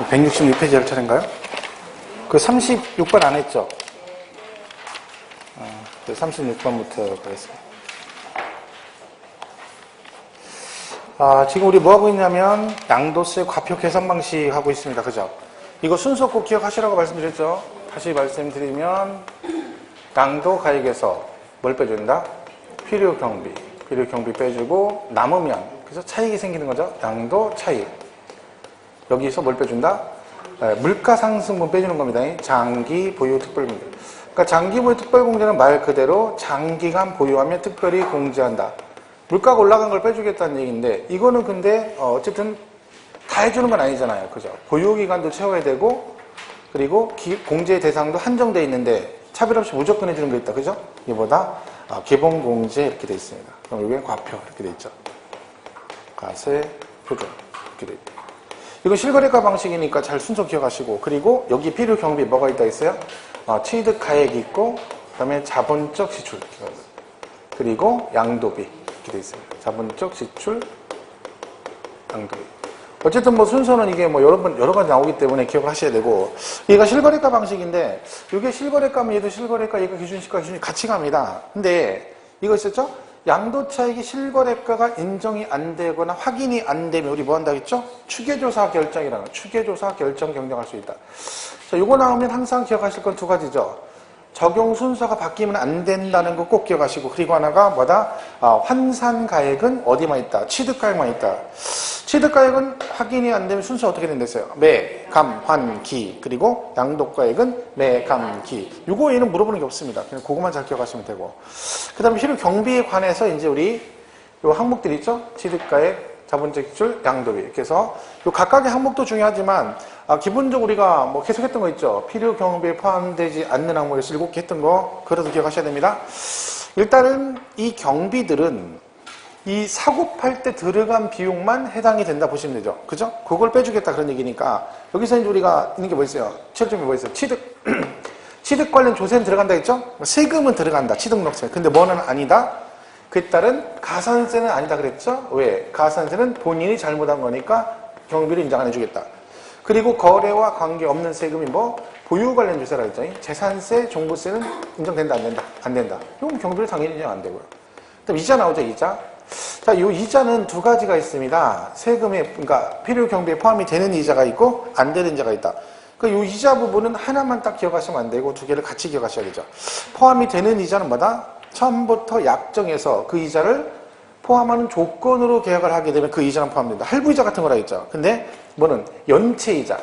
166페이지 차례인가요? 그 36번 안 했죠? 36번부터 가겠습니다. 지금 우리 뭐 하고 있냐면 양도세 과표 계산 방식 하고 있습니다. 그죠? 이거 순서 꼭 기억하시라고 말씀드렸죠? 다시 말씀드리면 양도 가액에서 뭘 빼준다? 필요 경비 빼주고 남으면 그래서 차익이 생기는 거죠? 양도 차익. 여기서 뭘 빼준다? 물가 상승분 빼주는 겁니다. 장기 보유 특별공제. 그러니까 장기 보유 특별공제는 말 그대로 장기간 보유하면 특별히 공제한다. 물가가 올라간 걸 빼주겠다는 얘기인데 이거는 근데 어쨌든 다 해주는 건 아니잖아요. 그죠? 보유기간도 채워야 되고 그리고 공제 대상도 한정돼 있는데 차별 없이 무조건 해주는 게 있다. 그죠? 이보다 기본공제 이렇게 돼 있습니다. 그럼 여기에 과표 이렇게 돼 있죠. 과세 표준 이렇게 돼 있다. 이거 실거래가 방식이니까 잘 순서 기억하시고 그리고 여기 필요 경비 뭐가 있다 했어요? 취득 가액이 있고 그다음에 자본적 지출 그리고 양도비 이렇게 돼 있습니다. 자본적 지출 양도비. 어쨌든 뭐 순서는 이게 뭐 여러 가지 나오기 때문에 기억을 하셔야 되고 얘가 실거래가 방식인데 이게 실거래가면 얘도 실거래가 얘가 기준시가 기준이 같이 갑니다. 근데 이거 있었죠? 양도차익이 실거래가가 인정이 안 되거나 확인이 안 되면 우리 뭐 한다 했죠? 추계조사 결정이라는 추계조사 결정 경정할 수 있다. 자, 요거 나오면 항상 기억하실 건 두 가지죠. 적용 순서가 바뀌면 안 된다는 거 꼭 기억하시고 그리고 하나가 뭐다? 환산가액은 어디만 있다? 취득가액만 있다. 취득가액은 확인이 안 되면 순서 어떻게 된댔어요? 매, 감, 환, 기 그리고 양도가액은 매, 감, 기 요거 얘는 물어보는 게 없습니다. 그냥 그거만 잘 기억하시면 되고 그 다음에 필요 경비에 관해서 이제 우리 요 항목들 있죠? 취득가액, 자본적 지출, 양도비 그래서 요 각각의 항목도 중요하지만 기본적으로 우리가 뭐 계속 했던 거 있죠? 필요 경비에 포함되지 않는 항목에서 7개 했던 거 그래도 기억하셔야 됩니다. 일단은 이 경비들은 이 사고 팔 때 들어간 비용만 해당이 된다 보시면 되죠. 그죠? 그걸 빼주겠다 그런 얘기니까 여기서 이제 우리가 있는 게 뭐 있어요? 최점이 뭐 있어요? 취득. 취득 관련 조세는 들어간다 했죠? 세금은 들어간다. 취득록세. 근데 뭐는 아니다? 그에 따른 가산세는 아니다 그랬죠? 왜? 가산세는 본인이 잘못한 거니까 경비를 인정 안 해주겠다. 그리고 거래와 관계없는 세금이 뭐? 보유 관련 조세라 했죠? 재산세, 종부세는 인정된다 안 된다? 안 된다. 이건 경비를 당연히 인정 안 되고요. 그다음 이자 나오죠, 이자. 자, 이 이자는 두 가지가 있습니다. 세금에, 그러니까 필요 경비에 포함이 되는 이자가 있고 안 되는 이자가 있다. 이 이자 부분은 하나만 딱 기억하시면 안 되고 두 개를 같이 기억하셔야 되죠. 포함이 되는 이자는 뭐다? 처음부터 약정해서 그 이자를 포함하는 조건으로 계약을 하게 되면 그 이자는 포함된다. 할부이자 같은 거라 했죠. 근데 뭐는 연체이자.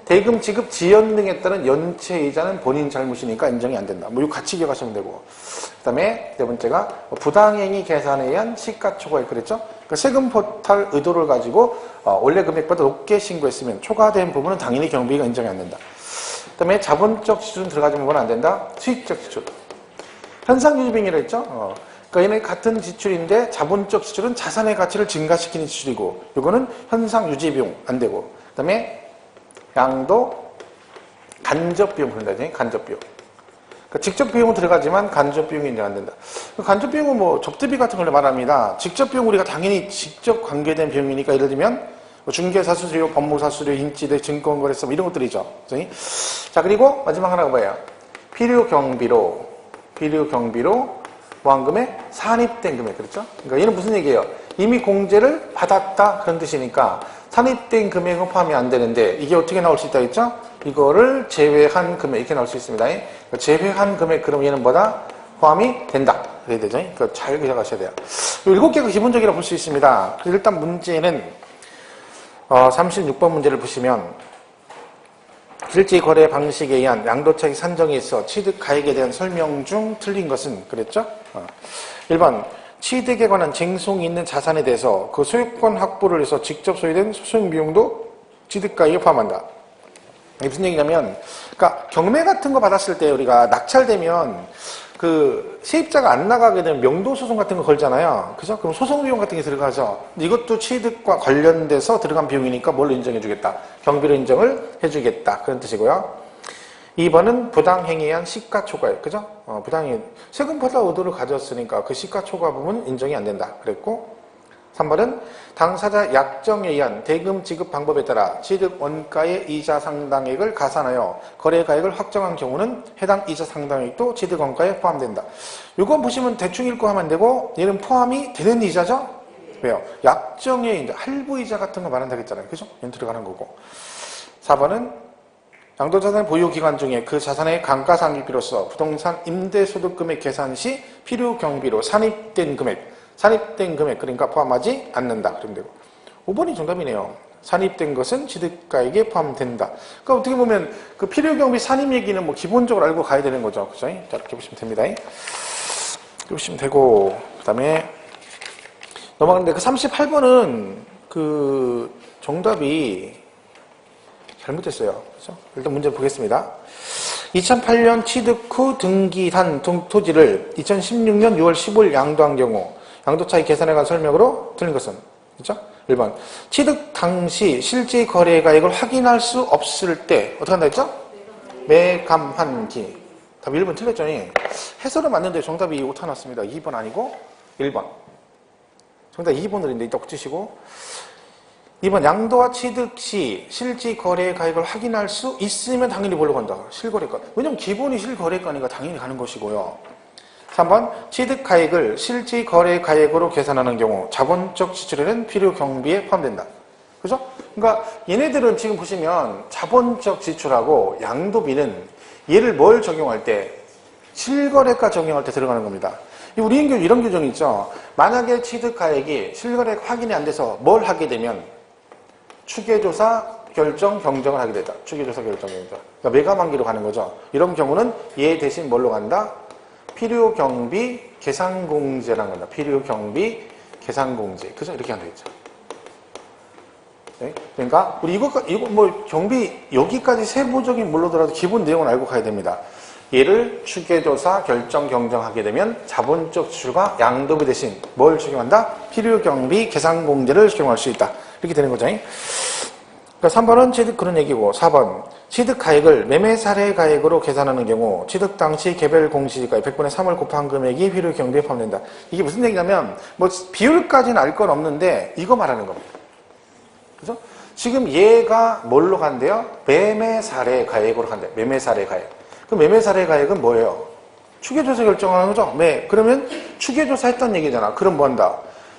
대금 지급 지연 등에 따른 연체이자는 본인 잘못이니까 인정이 안 된다. 뭐 이거 같이 기억하시면 되고. 그 다음에 네 번째가 부당행위 계산에 의한 시가초과액 그랬죠? 그러니까 세금 포탈 의도를 가지고 원래 금액보다 높게 신고했으면 초과된 부분은 당연히 경비가 인정이 안 된다. 그 다음에 자본적 지출은 들어가지 부분은 안 된다. 수익적 지출. 현상유지비용이라 했죠? 그러니까 얘는 같은 지출인데 자본적 지출은 자산의 가치를 증가시키는 지출이고 이거는 현상유지비용 안 되고 그 다음에 양도 간접비용 그런다지 간접비용. 그러니까 직접 비용은 들어가지만 간접 비용이 인정 안 된다. 간접 비용은 뭐 접대비 같은 걸 말합니다. 직접 비용 우리가 당연히 직접 관계된 비용이니까 예를 들면 중개사수수료, 법무사수료, 인지대, 증권거래세 뭐 이런 것들이죠. 자 그리고 마지막 하나가 뭐예요? 필요 경비로 보완금에 산입된 금액 그렇죠? 그러니까 얘는 무슨 얘기예요? 이미 공제를 받았다 그런 뜻이니까 산입된 금액은 포함이 안 되는데 이게 어떻게 나올 수 있다 했죠? 이거를 제외한 금액 이렇게 나올 수 있습니다. 그러니까 제외한 금액 그럼 얘는 뭐다? 포함이 된다. 그래야 되죠? 그러니까 잘 기억하셔야 돼요. 7개가 기본적이라고 볼 수 있습니다. 그래서 일단 문제는 36번 문제를 보시면 실제 거래 방식에 의한 양도차익 산정에 있어 취득 가액에 대한 설명 중 틀린 것은 그랬죠? 1번 취득에 관한 쟁송이 있는 자산에 대해서 그 소유권 확보를 위해서 직접 소유된 소송 비용도 취득가액에 포함한다. 이게 무슨 얘기냐면, 그러니까 경매 같은 거 받았을 때 우리가 낙찰되면 그 세입자가 안 나가게 되면 명도 소송 같은 거 걸잖아요. 그죠? 그럼 소송 비용 같은 게 들어가죠. 이것도 취득과 관련돼서 들어간 비용이니까 뭘 인정해주겠다? 경비로 인정을 해주겠다. 그런 뜻이고요. 2번은 부당행위에 의한 시가초과액, 그죠? 부당행위. 세금 포탈 의도를 가졌으니까 그 시가초과 부분 인정이 안 된다. 그랬고, 3번은 당사자 약정에 의한 대금 지급 방법에 따라 취득 원가의 이자 상당액을 가산하여 거래가액을 확정한 경우는 해당 이자 상당액도 취득 원가에 포함된다. 이건 보시면 대충 읽고 하면 안 되고 얘는 포함이 되는 이자죠? 왜요? 약정의 이제 할부이자 같은 거 말한다고 했잖아요. 그죠? 얘는 들어가는 거고. 4번은 양도자산 보유기간 중에 그 자산의 감가상각비로서 부동산 임대소득금액 계산 시 필요경비로 산입된 금액 그러니까 포함하지 않는다. 그러면 되고 5번이 정답이네요. 산입된 것은 취득가액에 포함된다. 그러니까 어떻게 보면 그 필요경비 산입 얘기는 뭐 기본적으로 알고 가야 되는 거죠. 그죠? 자, 이렇게 보시면 됩니다. 이렇게 보시면 되고 그 다음에 넘어가는데 그 38번은 그 정답이 잘못됐어요. 그렇죠? 일단 문제 보겠습니다. 2008년 취득 후 등기한 토지를 2016년 6월 15일 양도한 경우 양도차익 계산에 관한 설명으로 틀린 것은? 그렇죠? 1번. 취득 당시 실제 거래가액을 확인할 수 없을 때 어떻게 한다 했죠? 매감한 기. 답 1번 틀렸죠? 해설은 맞는데 정답이 오타 났습니다. 2번 아니고 1번. 정답 2번으로 있는데 이따 붙이시고 2번 양도와 취득 시 실제 거래가액을 확인할 수 있으면 당연히 뭘로 간다? 실거래가. 왜냐면 기본이 실거래가니까 당연히 가는 것이고요. 3번 취득가액을 실제 거래가액으로 계산하는 경우 자본적 지출에는 필요경비에 포함된다. 그죠? 그러니까 얘네들은 지금 보시면 자본적 지출하고 양도비는 얘를 뭘 적용할 때? 실거래가 적용할 때 들어가는 겁니다. 우리 이런 규정이 있죠. 만약에 취득가액이 실거래가 확인이 안 돼서 뭘 하게 되면 추계조사 결정 경정을 하게 되다. 추계조사 결정 경정. 그러니까 매감한기로 가는 거죠. 이런 경우는 얘 대신 뭘로 간다? 필요경비 계산공제라는 겁니다. 필요경비 계산공제. 그죠? 이렇게 하면 되겠죠. 네? 그러니까 우리 이거 뭐 경비 여기까지 세부적인 몰라더라도 기본 내용은 알고 가야 됩니다. 얘를 추계조사 결정 경정하게 되면 자본적 지출과 양도비 대신 뭘 적용한다? 필요경비 계산공제를 적용할 수 있다. 이렇게 되는 거죠. 그러니까 3번은 취득 그런 얘기고 4번 취득가액을 매매사례가액으로 계산하는 경우 취득 당시 개별 공시지가의 100분의 3을 곱한 금액이 필요경비에 포함된다. 이게 무슨 얘기냐면 뭐 비율까지는 알 건 없는데 이거 말하는 겁니다. 그죠? 지금 얘가 뭘로 간대요? 매매사례가액으로 간대요. 매매사례가액. 그 매매사례가액은 뭐예요? 추계조사 결정하는 거죠? 그러면 추계조사 했던 얘기잖아. 그럼 뭐 한다?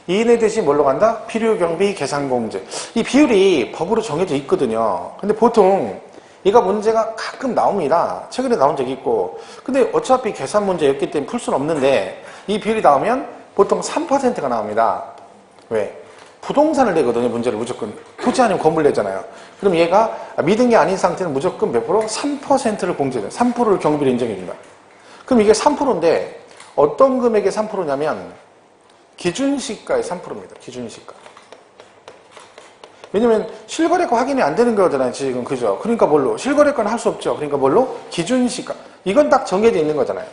이인에 대신 뭘로 간다? 필요경비 계산공제. 이 비율이 법으로 정해져 있거든요. 근데 보통 얘가 문제가 가끔 나옵니다. 최근에 나온 적이 있고. 근데 어차피 계산 문제였기 때문에 풀 수는 없는데 이 비율이 나오면 보통 3%가 나옵니다. 왜? 부동산을 내거든요. 문제를 무조건. 토지 아니면 건물 내잖아요. 그럼 얘가 믿은 게 아닌 상태는 무조건 몇 프로? 3%를 공제해요. 3%를 경비로 인정해준다. 그럼 이게 3%인데 어떤 금액의 3%냐면 기준시가의 3%입니다. 기준시가. 왜냐면 실거래가 확인이 안 되는 거잖아요. 지금 그죠? 그러니까 뭘로? 실거래가는 할 수 없죠. 그러니까 뭘로? 기준시가. 이건 딱 정해져 있는 거잖아요.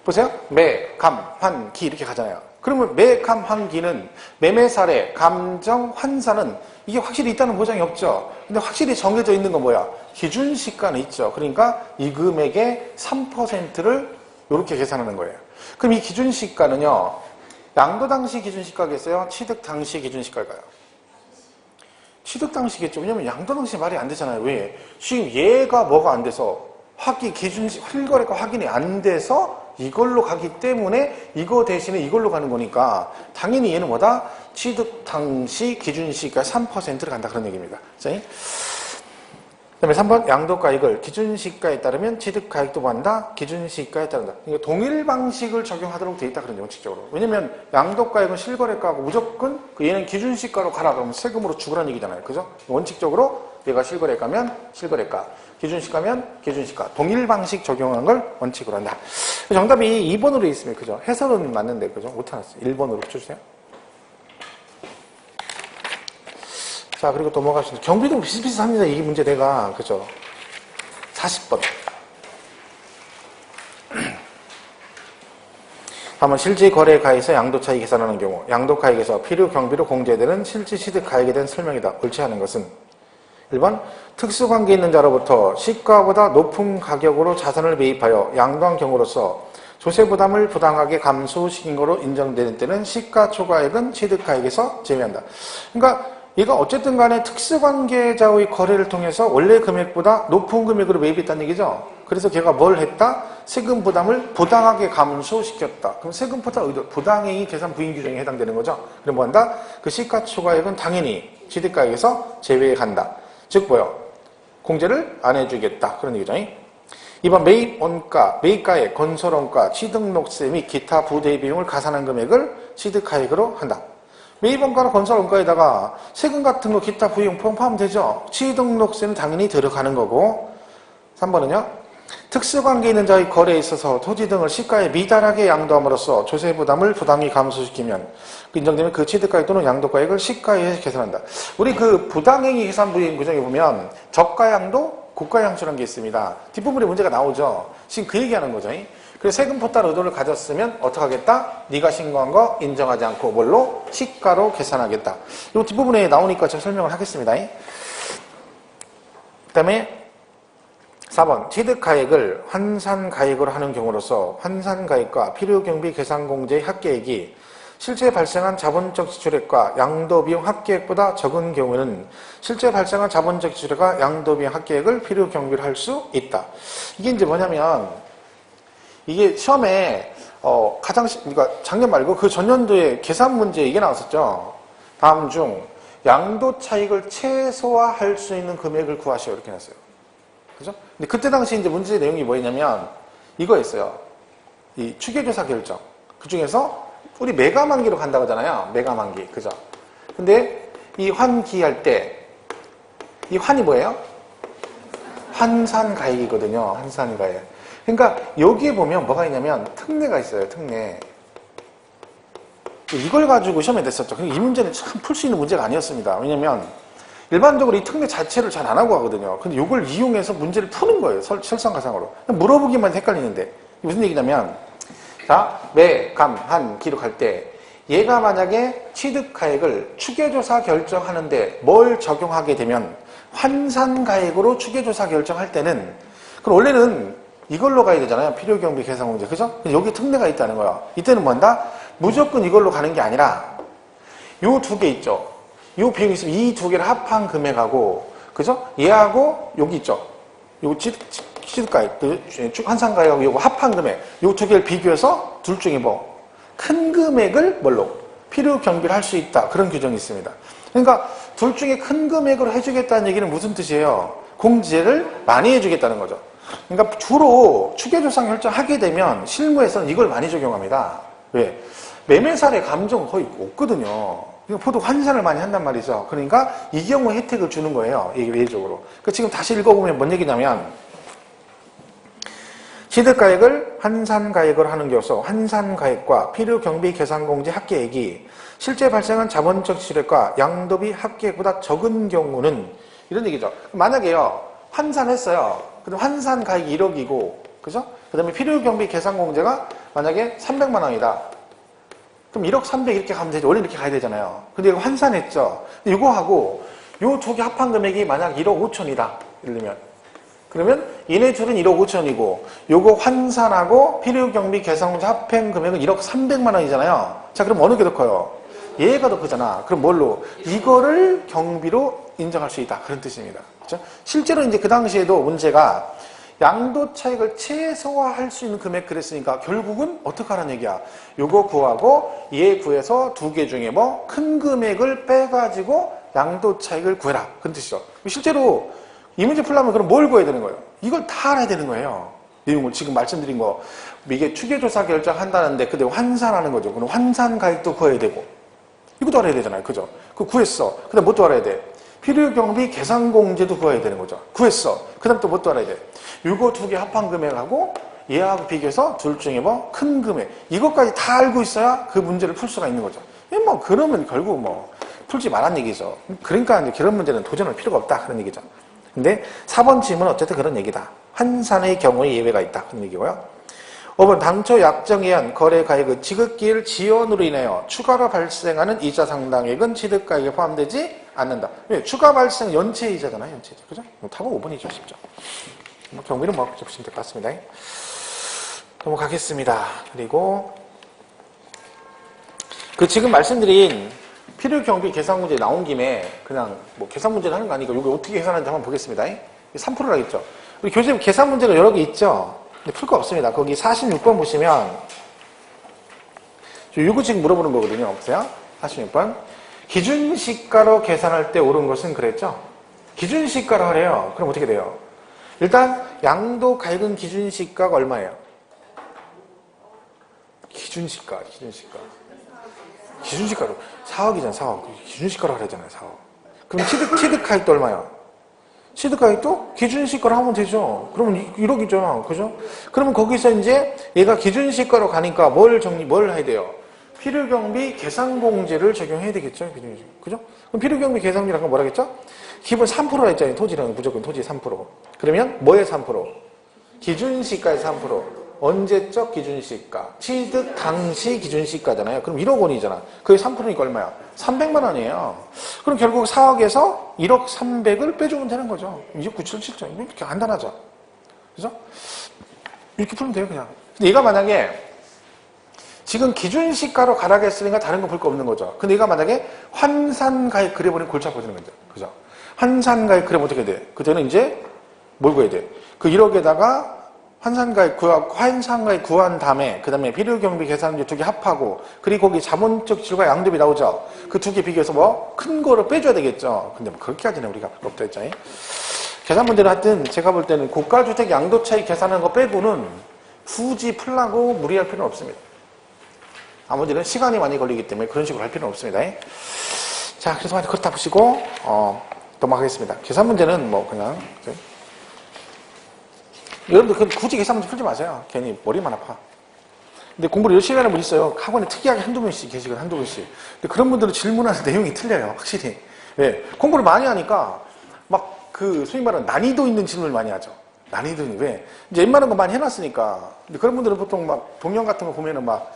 보세요. 매, 감, 환, 기 이렇게 가잖아요. 그러면 매, 감, 환, 기는 매매사례, 감정, 환산은 이게 확실히 있다는 보장이 없죠. 근데 확실히 정해져 있는 건 뭐야? 기준시가는 있죠. 그러니까 이 금액의 3%를 이렇게 계산하는 거예요. 그럼 이 기준시가는요. 양도 당시 기준시가겠어요? 취득 당시 기준시가일까요? 취득 당시겠죠. 왜냐면 양도 당시 말이 안 되잖아요. 왜? 지금 얘가 뭐가 안 돼서 실거래가 확인이 안 돼서 이걸로 가기 때문에 이거 대신에 이걸로 가는 거니까 당연히 얘는 뭐다? 취득 당시 기준시가 3%를 간다 그런 얘기입니다. 그 다음에 3번 양도가액을 기준시가에 따르면 취득가액도 받는다. 기준시가에 따른다. 그러니까 동일 방식을 적용하도록 돼 있다. 그런 원칙적으로. 왜냐면 양도가액은 실거래가하고 무조건 얘는 기준시가로 가라 그러면 세금으로 주고라는 얘기잖아요. 그죠? 원칙적으로 얘가 실거래가면 실거래가, 기준시가면 기준시가. 동일 방식 적용하는 걸 원칙으로 한다. 정답이 2번으로 있으면 그죠? 해설은 맞는데 그죠? 못하났어요. 1번으로 붙여주세요. 자, 그리고 또 뭐가 있습니다. 경비도 비슷비슷합니다. 이 문제 내가. 그죠? 40번. 한번 실제 거래가에서 양도차익 계산하는 경우 양도가액에서 필요 경비로 공제되는 실제 취득가액에 대한 설명이다. 옳지 않은 것은 1번 특수관계 있는 자로부터 시가보다 높은 가격으로 자산을 매입하여 양도한 경우로서 조세 부담을 부당하게 감소시킨 거로 인정되는 때는 시가초과액은 취득가액에서 제외한다. 그러니까 얘가 어쨌든 간에 특수관계자의 거래를 통해서 원래 금액보다 높은 금액으로 매입했다는 얘기죠. 그래서 걔가 뭘 했다? 세금 부담을 부당하게 감소시켰다. 그럼 세금 부당행위 계산 부인 규정에 해당되는 거죠. 그럼 뭐 한다? 그 시가초과액은 당연히 취득가액에서 제외한다. 즉 뭐요? 공제를 안 해주겠다. 그런 얘기죠. 2번 매입원가, 매입가액, 건설원가, 취득록세 및 기타 부대 비용을 가산한 금액을 취득가액으로 한다. 매입원가나 건설원가에다가 세금 같은 거 기타 부용 포함하면 되죠. 취득록세는 당연히 들어가는 거고. 3번은요. 특수관계 있는 자의 거래에 있어서 토지 등을 시가에 미달하게 양도함으로써 조세 부담을 부당히 감소시키면 인정되면 그 취득가액 또는 양도가액을 시가에 계산한다. 우리 그 부당행위 계산 부인 규정에 보면 저가양도, 고가양수라는 게 있습니다. 뒷부분에 문제가 나오죠. 지금 그 얘기하는 거죠. 그래서 세금 포탈 의도를 가졌으면 어떻게 하겠다? 네가 신고한 거 인정하지 않고 뭘로? 시가로 계산하겠다. 이 뒷부분에 나오니까 제가 설명을 하겠습니다. 그 다음에 4번 취득가액을 환산가액으로 하는 경우로서 환산가액과 필요경비 계산공제의 합계액이 실제 발생한 자본적 지출액과 양도비용 합계액보다 적은 경우에는 실제 발생한 자본적 지출액과 양도비용 합계액을 필요경비로 할 수 있다. 이게 이제 뭐냐면 이게 시험에 그러니까 작년 말고 그 전년도에 계산 문제 이게 나왔었죠. 다음 중 양도 차익을 최소화할 수 있는 금액을 구하시오 이렇게 나왔어요. 그죠? 근데 그때 당시 이제 문제 내용이 뭐였냐면 이거였어요. 이 추계조사 결정. 그 중에서 우리 매가만기로 간다고 하잖아요. 매가만기. 그죠? 근데 이 환기할 때 이 환이 뭐예요? 환산가액이거든요. 환산가액. 그러니까 여기에 보면 뭐가 있냐면 특례가 있어요. 특례. 이걸 가지고 시험에 냈었죠. 이 문제는 참 풀 수 있는 문제가 아니었습니다. 왜냐면 일반적으로 이 특례 자체를 잘 안 하고 하거든요. 근데 이걸 이용해서 문제를 푸는 거예요. 설상가상으로. 물어보기만 헷갈리는데. 무슨 얘기냐면 자, 매, 감, 한 기록할 때 얘가 만약에 취득가액을 추계조사 결정하는데 뭘 적용하게 되면 환산가액으로 추계조사 결정할 때는 그럼 원래는 이걸로 가야 되잖아요. 필요경비 계산공제. 그죠? 여기 특례가 있다는 거야. 이때는 뭔다? 무조건 이걸로 가는 게 아니라 요 두 개 있죠. 요 비용이 있으면 이 두 개를 합한 금액하고 그죠? 얘하고 여기 있죠. 요 취득가액, 환산가액하고 요거 합한 금액 요 두 개를 비교해서 둘 중에 뭐 큰 금액을 뭘로? 필요경비를 할 수 있다. 그런 규정이 있습니다. 그러니까 둘 중에 큰 금액으로 해주겠다는 얘기는 무슨 뜻이에요? 공제를 많이 해주겠다는 거죠. 그러니까 주로 추계조사 결정하게 되면 실무에서는 이걸 많이 적용합니다. 왜? 매매사례 감정 거의 없거든요. 보통 환산을 많이 한단 말이죠. 그러니까 이 경우에 혜택을 주는 거예요. 이게 외적으로. 그러니까 지금 다시 읽어보면 뭔 얘기냐면 취득가액을 환산가액으로 하는 경우서 환산가액과 필요경비 계산공제 합계액이 실제 발생한 자본적 지출액과 양도비 합계액보다 적은 경우는 이런 얘기죠. 만약에요. 환산했어요. 근데 환산가액이 1억이고 그죠? 그 다음에 필요경비 계산공제가 만약에 300만 원이다. 그럼 1억 300 이렇게 가면 되죠. 원래 이렇게 가야 되잖아요. 근데 이거 환산했죠. 근데 이거하고 요 두 개 합한 금액이 만약 1억 5천이다. 예를 들면. 그러면 얘네 둘은 1억 5천이고 요거 환산하고 필요경비 계산공제 합한 금액은 1억 300만 원이잖아요. 자, 그럼 어느 게 더 커요? 얘가 더 크잖아. 그럼 뭘로? 이거를 경비로 인정할 수 있다. 그런 뜻입니다. 그렇죠? 실제로 이제 그 당시에도 문제가 양도 차익을 최소화할 수 있는 금액 그랬으니까 결국은 어떻게 하라는 얘기야? 요거 구하고 얘 구해서 두 개 중에 뭐 큰 금액을 빼가지고 양도 차익을 구해라. 그런 뜻이죠. 실제로 이 문제 풀려면 그럼 뭘 구해야 되는 거예요? 이걸 다 알아야 되는 거예요. 내용을 지금 말씀드린 거 이게 추계조사 결정한다는데 그때 환산하는 거죠. 그럼 환산가액도 구해야 되고 이것도 알아야 되잖아요. 그죠? 그거 구했어. 그 다음 뭣도 알아야 돼? 필요경비 계산공제도 구해야 되는 거죠. 구했어. 그 다음 또 뭣도 알아야 돼? 이거 두 개 합한 금액하고 얘하고 비교해서 둘 중에 뭐 큰 금액 이것까지 다 알고 있어야 그 문제를 풀 수가 있는 거죠. 뭐 그러면 결국 뭐 풀지 말란 얘기죠. 그러니까 이제 그런 문제는 도전할 필요가 없다 그런 얘기죠. 근데 4번 질문은 어쨌든 그런 얘기다. 환산의 경우에 예외가 있다 그런 얘기고요. 5번 당초 약정에 의한 거래가액의 지급기일 지연으로 인하여 추가로 발생하는 이자 상당액은 취득가액에 포함되지 않는다. 왜? 추가 발생 연체이자잖아요. 연체이자. 그죠? 답은 5번이죠. 쉽죠. 경비는 뭐 보시면 될 것 같습니다. 넘어가겠습니다. 그리고 그 지금 말씀드린 필요 경비 계산 문제 나온 김에 그냥 뭐 계산 문제를 하는 거 아니고 이거 어떻게 계산하는지 한번 보겠습니다. 3%라겠죠. 우리 교재에 계산 문제가 여러 개 있죠. 근데 풀 거 없습니다. 거기 46번 보시면 이거 지금 물어보는 거거든요. 보세요. 46번. 기준시가로 계산할 때 옳은 것은 그랬죠? 기준시가로 하래요. 그럼 어떻게 돼요? 일단 양도 갈근 기준시가가 얼마예요? 기준시가로 4억이잖아. 4억. 기준시가로 하래잖아요. 4억. 그럼 취득가액도 얼마야? 취득가액도 기준시가로 하면 되죠. 그러면 1억이죠. 그죠? 그러면 거기서 이제 얘가 기준시가로 가니까 뭘 해야 돼요? 필요경비 계산공제를 적용해야 되겠죠. 그죠? 그럼 필요경비 계산공제라는 건 뭐라겠죠? 기본 3%라 했잖아요. 토지라는 무조건 토지 3%. 그러면 뭐의 3%? 기준시가의 3%. 언제적 기준시가? 취득 당시 기준시가잖아요. 그럼 1억 원이잖아. 그게 3%니까 얼마야? 300만 원이에요. 그럼 결국 4억에서 1억 300을 빼주면 되는 거죠. 2억 9,700. 이렇게 간단하죠. 그죠? 이렇게 풀면 돼요, 그냥. 근데 얘가 만약에 지금 기준시가로 가라겠으니까 다른 거 볼 거 없는 거죠. 근데 얘가 만약에 환산가액 그려버리면 골치 아파지는 거죠. 그죠? 환산가액 그려면 어떻게 돼? 그때는 이제 뭘 구해야 돼? 그 1억에다가 환산가액 구한 다음에 그 다음에 필요경비 계산비 두 개 합하고 그리고 거기 자본적 질과 양도비 나오죠. 그 두 개 비교해서 뭐 큰 거를 빼줘야 되겠죠. 근데 뭐 그렇게까지는 우리가 없다 했잖아요. 계산 문제는 하여튼 제가 볼 때는 고가주택 양도 차익 계산하는 거 빼고는 굳이 풀라고 무리할 필요는 없습니다. 나머지는 시간이 많이 걸리기 때문에 그런 식으로 할 필요는 없습니다. 자, 그래서 그렇다 보시고 넘어가겠습니다. 계산 문제는 뭐 그냥 여러분들 굳이 계산 문제 풀지 마세요. 괜히 머리만 아파. 근데 공부를 열심히 하는 분 있어요. 학원에 특이하게 한두 분씩 계시거든, 한두 분씩. 근데 그런 분들은 질문하는 내용이 틀려요, 확실히. 예. 공부를 많이 하니까 막 소위 말하는 난이도 있는 질문을 많이 하죠. 난이도는 왜? 이제 웬만한 거 많이 해놨으니까. 근데 그런 분들은 보통 막 동영 같은 거 보면은 막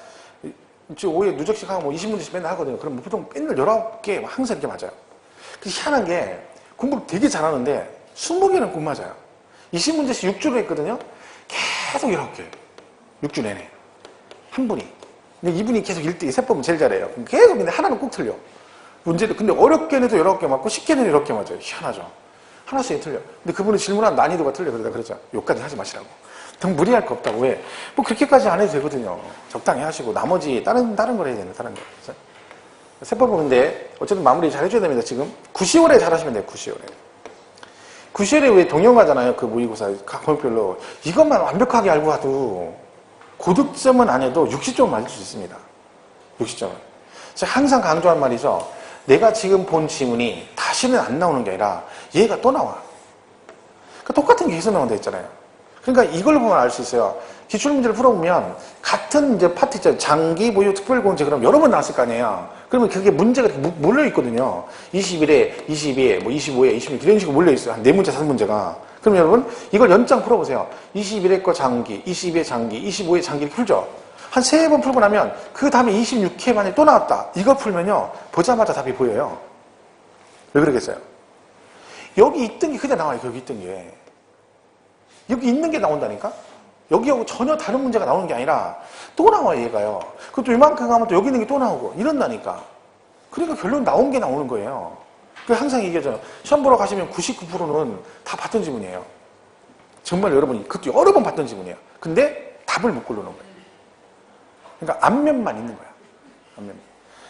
오후에 누적씩 하고 뭐 20문제씩 맨날 하거든요. 그럼 보통 맨날 19개 항상 이렇게 맞아요. 그래서 희한한 게 공부를 되게 잘하는데 20개는 못 맞아요. 20문제씩 6주로 했거든요. 계속 19개. 6주 내내. 한 분이. 근데 이분이 계속 1대2 세법은 제일 잘해요. 계속 근데 하나는 꼭 틀려. 문제도 근데 어렵게 내도 19개 맞고 쉽게 내도 19개 맞아요. 희한하죠. 하나씩 틀려. 근데 그분은 질문한 난이도가 틀려. 그러다 그러죠. 욕까지 하지 마시라고. 너무 무리할 거 없다고. 왜? 뭐 그렇게까지 안 해도 되거든요. 적당히 하시고 나머지 다른 걸 해야 되는 다른 거. 세법은 근데 어쨌든 마무리 잘 해줘야 됩니다. 지금 9시월에 잘 하시면 돼요. 9시월에. 9시월에 왜 동영하잖아요. 그 모의고사 각 과목별로. 이것만 완벽하게 알고 가도 고득점은 안 해도 60점은 맞을 수 있습니다. 60점은. 제가 항상 강조한 말이죠. 내가 지금 본 지문이 다시는 안 나오는 게 아니라 얘가 또 나와. 그러니까 똑같은 게 계속 나온다 했잖아요. 그러니까 이걸 보면 알 수 있어요. 기출문제를 풀어보면 같은 이제 파트 있잖아요. 장기, 모의, 특별공제 그럼 여러 번 나왔을 거 아니에요. 그러면 그게 문제가 이렇게 몰려있거든요. 21에, 22에, 뭐 25에, 26에 이런 식으로 몰려있어요. 한 4문제, 5문제가. 그럼 여러분 이걸 연장 풀어보세요. 21회 거 장기, 22회 장기, 25회 장기 이렇게 풀죠. 한 3번 풀고 나면 그 다음에 26회 만에 또 나왔다. 이거 풀면요. 보자마자 답이 보여요. 왜 그러겠어요? 여기 있던 게 그냥 나와요. 여기 있던 게. 여기 있는 게 나온다니까? 여기하고 전혀 다른 문제가 나오는 게 아니라 또 나와요, 얘가요. 그것도 이만큼 가면 또 여기 있는 게 또 나오고 이런다니까. 그러니까 결론 나온 게 나오는 거예요. 그래서 항상 얘기하잖아요. 시험 보러 가시면 99%는 다 봤던 지문이에요. 정말 여러분이 그것도 여러 번 봤던 지문이에요. 근데 답을 못 고르는 거예요. 그러니까 앞면만 있는 거야. 앞면.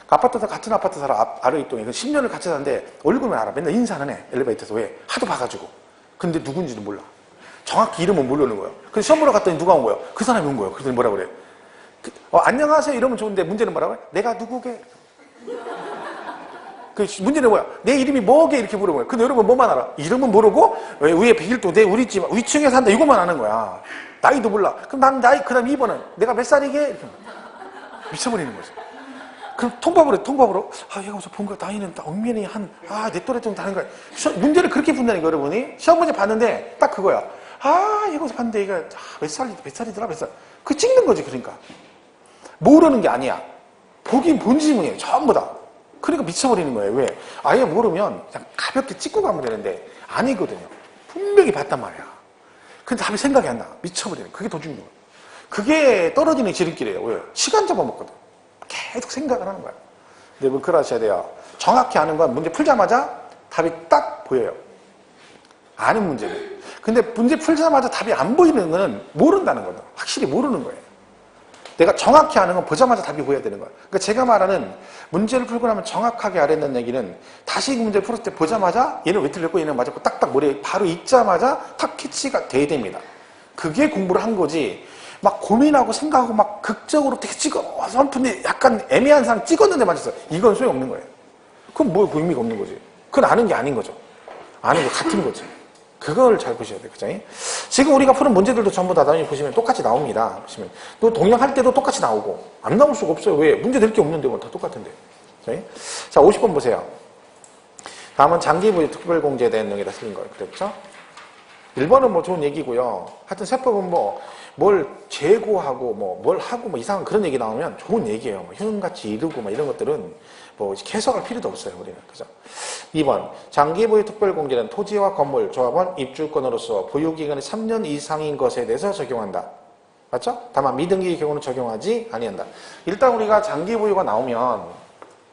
아파트에서 같은 아파트 살아 아래이동에 10년을 같이 사는데 얼굴만 알아. 맨날 인사하는 애 엘리베이터에서 왜? 하도 봐가지고. 근데 누군지도 몰라. 정확히 이름은 모르는 거예요. 근데 시험 보러 갔더니 누가 온 거예요? 그 사람이 온 거예요. 그랬더니 뭐라 그래? 안녕하세요 이러면 좋은데 문제는 뭐라고 해? 내가 누구게? 그 문제는 뭐야? 내 이름이 뭐게? 이렇게 물어본 거예요. 근데 여러분 뭐만 알아? 이름은 모르고 위에 101도 내 우리 집 위층에 산다 이것만 아는 거야. 나이도 몰라. 그럼 난 나이 그 다음 2번은 내가 몇 살이게? 이렇게 미쳐버리는 거죠. 그럼 통밥으로 얘가 무슨 본가 나이는 엄연히 내 또래 정도 다는 거야. 문제를 그렇게 푼다니까 여러분이. 시험 문제 봤는데 딱 그거야. 이거 봤는데 얘가 몇 살이더라 몇 살. 그 찍는 거지 그러니까. 모르는 게 아니야. 보긴 본 지문이에요. 전부 다. 그러니까 미쳐버리는 거예요. 왜? 아예 모르면 그냥 가볍게 찍고 가면 되는데 아니거든요. 분명히 봤단 말이야. 근데 답이 생각이 안 나. 미쳐버리는 거예요. 그게 더 중요해요. 그게 떨어지는 지름길이에요. 왜? 시간 잡아먹거든. 계속 생각을 하는 거야. 근데 뭐 그걸 아셔야 돼요. 정확히 아는 건 문제 풀자마자 답이 딱 보여요. 아는 문제는. 근데 문제 풀자마자 답이 안 보이는 거는 모른다는 거죠. 확실히 모르는 거예요. 내가 정확히 아는 건 보자마자 답이 보여야 되는 거예요. 그러니까 제가 말하는 문제를 풀고 나면 정확하게 알아낸다는 얘기는 다시 그 문제를 풀었을 때 보자마자 얘는 왜 틀렸고 얘는 맞았고 딱딱 머리에 바로 읽자마자 탁 캐치가 돼야 됩니다. 그게 공부를 한 거지. 막 고민하고 생각하고 막 극적으로 되게 찍어서 근데 약간 애매한 상황 찍었는데 맞았어요. 이건 소용없는 거예요. 그럼 뭐 의미가 없는 거지. 그건 아는 게 아닌 거죠. 아는 게 같은 거지. 그걸 잘 보셔야 돼요. 그죠? 지금 우리가 푸는 문제들도 전부 다 나중에 보시면 똑같이 나옵니다. 보시면. 또 동영할 때도 똑같이 나오고. 안 나올 수가 없어요. 왜? 문제 될 게 없는데 다 똑같은데. 그죠? 자, 50번 보세요. 다음은 장기부의 특별공제에 대한 내용이라 쓰인 거예요. 그랬죠? 1번은 뭐 좋은 얘기고요. 하여튼 세법은 뭘 재고하고 뭘 하고 이상한 그런 얘기 나오면 좋은 얘기예요. 효능같이 이루고 이런 것들은 해석할 필요도 없어요. 우리는. 그죠? 2번. 장기부의 특별공제는 토지와 건물, 조합원, 입주권으로서 보유기간이 3년 이상인 것에 대해서 적용한다. 맞죠? 다만 미등기의 경우는 적용하지 아니한다. 일단 우리가 장기 보유가 나오면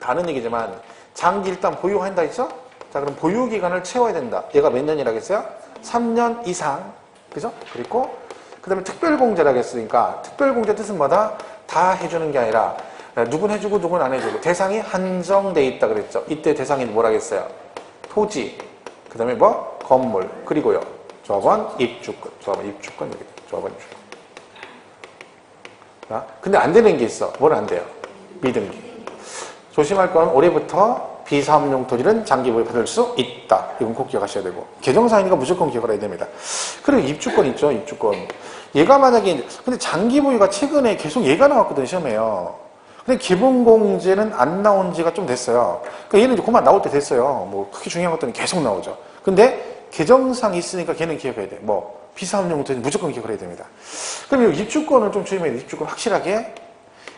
다른 얘기지만 장기 일단 보유한다 했죠? 자, 그럼 보유기간을 채워야 된다. 얘가 몇 년이라고 했어요? 3년 이상. 그죠? 그리고 그 다음에 특별공제라고 했으니까 특별공제 뜻은 뭐다? 다 해주는 게 아니라 누군 해주고 누군 안 해주고 대상이 한정돼 있다 그랬죠. 이때 대상이 뭐라고 했어요? 토지, 그 다음에 건물, 그리고요 조합원, 입주권. 조합원, 입주권 여기 조합원, 입주권. 자, 근데 안 되는 게 있어. 뭘 안 돼요? 미등기. 조심할 건 올해부터 비사업용 토지는 장기보유 받을 수 있다. 이건 꼭 기억하셔야 되고. 개정사항이니까 무조건 기억을 해야 됩니다. 그리고 입주권 있죠, 입주권. 얘가 만약에, 근데 장기보유가 최근에 계속 얘가 나왔거든요, 시험에요. 근데 기본공제는 안 나온 지가 좀 됐어요. 그러니까 얘는 이제 그만 나올 때 됐어요. 크게 중요한 것들은 계속 나오죠. 근데 개정사항이 있으니까 걔는 기억해야 돼. 비사업용 토지는 무조건 기억을 해야 됩니다. 그럼 입주권을 좀 조심해야 돼. 입주권 확실하게.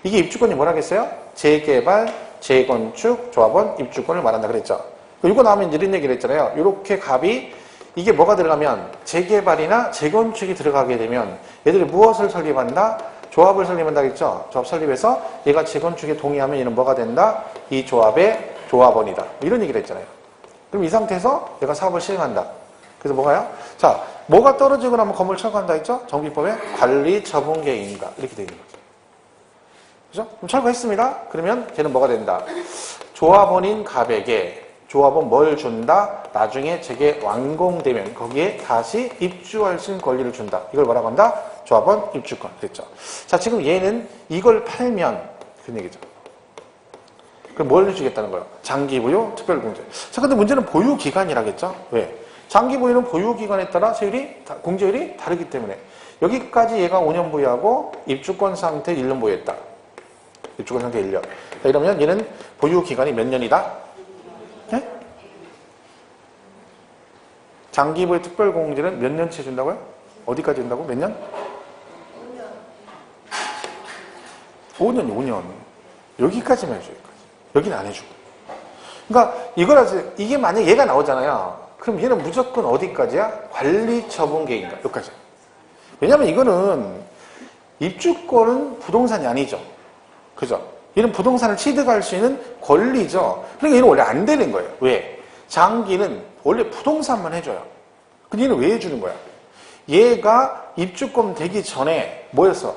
이게 입주권이 뭐라겠어요? 재개발, 재건축, 조합원, 입주권을 말한다 그랬죠. 이거 나오면 이런 얘기를 했잖아요. 이렇게 값이 이게 뭐가 들어가면 재개발이나 재건축이 들어가게 되면 얘들이 무엇을 설립한다? 조합을 설립한다 그랬죠. 조합 설립해서 얘가 재건축에 동의하면 얘는 뭐가 된다? 이 조합의 조합원이다. 이런 얘기를 했잖아요. 그럼 이 상태에서 얘가 사업을 시행한다. 그래서 뭐가요? 자, 뭐가 떨어지고 나면 건물 철거한다 했죠? 정비법에 관리 처분계 인가 이렇게 되어 있는 거죠. 그죠? 그럼 철거했습니다. 그러면 걔는 뭐가 된다? 조합원인 갑에게 조합원 뭘 준다? 나중에 재개 완공되면 거기에 다시 입주할 수 있는 권리를 준다. 이걸 뭐라고 한다? 조합원 입주권. 그랬죠. 자, 지금 얘는 이걸 팔면 그런 얘기죠. 그럼 뭘 해주겠다는 거예요? 장기보유, 특별공제. 자, 근데 문제는 보유기간이라겠죠? 왜? 장기보유는 보유기간에 따라 공제율이 다르기 때문에 여기까지 얘가 5년 보유하고 입주권 상태 1년 보유했다. 입주권 상태 1년. 자, 이러면 얘는 보유기간이 몇 년이다? 네? 장기보유 특별공제는 몇 년치 준다고요? 어디까지 준다고? 몇 년? 5년. 5년. 여기까지만 해줘요. 여기는 안 해주고. 그러니까 이게 만약 얘가 나오잖아요. 그럼 얘는 무조건 어디까지야? 관리처분계획인가? 여기까지. 왜냐면 이거는 입주권은 부동산이 아니죠. 그죠? 얘는 부동산을 취득할 수 있는 권리죠. 그러니까 얘는 원래 안 되는 거예요. 왜? 장기는 원래 부동산만 해줘요. 근데 얘는 왜 해주는 거야? 얘가 입주권 되기 전에 뭐였어?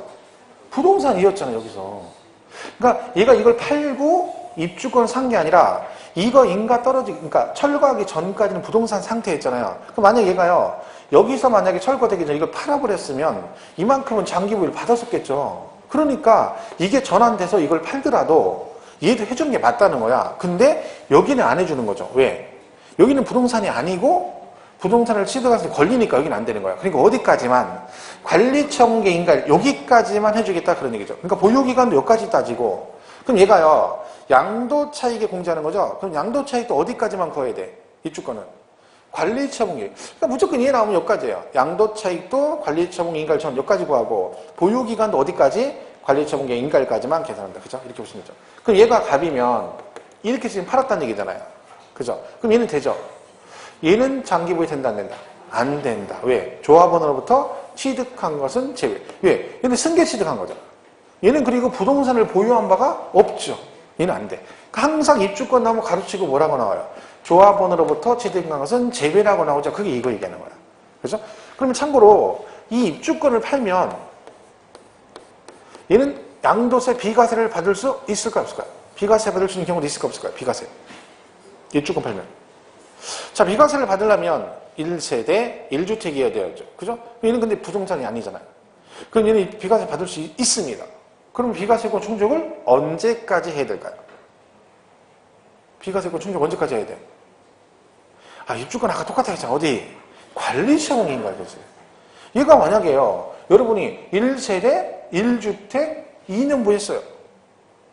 부동산이었잖아, 여기서. 그러니까 얘가 이걸 팔고 입주권 산 게 아니라 이거 인가 그러니까 철거하기 전까지는 부동산 상태였잖아요. 그럼 만약 얘가요, 여기서 만약에 철거되기 전에 이걸 팔아버렸으면 이만큼은 장기보유를 받았었겠죠. 그러니까 이게 전환돼서 이걸 팔더라도 얘도 해주는 게 맞다는 거야. 근데 여기는 안 해주는 거죠. 왜? 여기는 부동산이 아니고 부동산을 취득해서 걸리니까 여기는 안 되는 거야. 그러니까 어디까지만 관리처분계 인가 여기까지만 해주겠다 그런 얘기죠. 그러니까 보유기간도 여기까지 따지고 그럼 얘가요 양도차익에 공제하는 거죠. 그럼 양도차익도 어디까지만 거해야 돼? 입주권은 관리처분계. 그러니까 무조건 얘 나오면 여기까지예요. 양도차익도 관리처분계 인가를 여기까지 구하고 보유기간도 어디까지? 관리처분계 인가까지만 계산한다. 그죠? 이렇게 보시면 되죠. 그럼 얘가 갑이면 이렇게 지금 팔았다는 얘기잖아요. 그죠? 그럼 얘는 되죠? 얘는 장기보유 된다 안 된다? 안 된다. 왜? 조합원으로부터 취득한 것은 제외. 왜? 얘는 승계 취득한 거잖아. 얘는 그리고 부동산을 보유한 바가 없죠. 얘는 안 돼. 항상 입주권 나오면 가로치고 뭐라고 나와요? 조합원으로부터 취득한 것은 제외라고 나오죠. 그게 이거 얘기하는 거야. 그죠? 그러면 참고로 이 입주권을 팔면 얘는 양도세 비과세를 받을 수 있을까요? 없을까요? 비과세 받을 수 있는 경우도 있을까요? 없을까요? 비과세. 입주권 팔면. 자, 비과세를 받으려면 1세대 1주택이어야 되죠. 그죠? 얘는 근데 부동산이 아니잖아요. 그럼 얘는 비과세 받을 수 있습니다. 그럼 비과세권 충족을 언제까지 해야 될까요? 비과세권 충족 언제까지 해야 돼? 아, 입주권 아까 똑같아 했잖아. 어디? 관리시험인가요? 그치? 얘가 만약에요. 여러분이 1세대 1주택 2년 보였어요.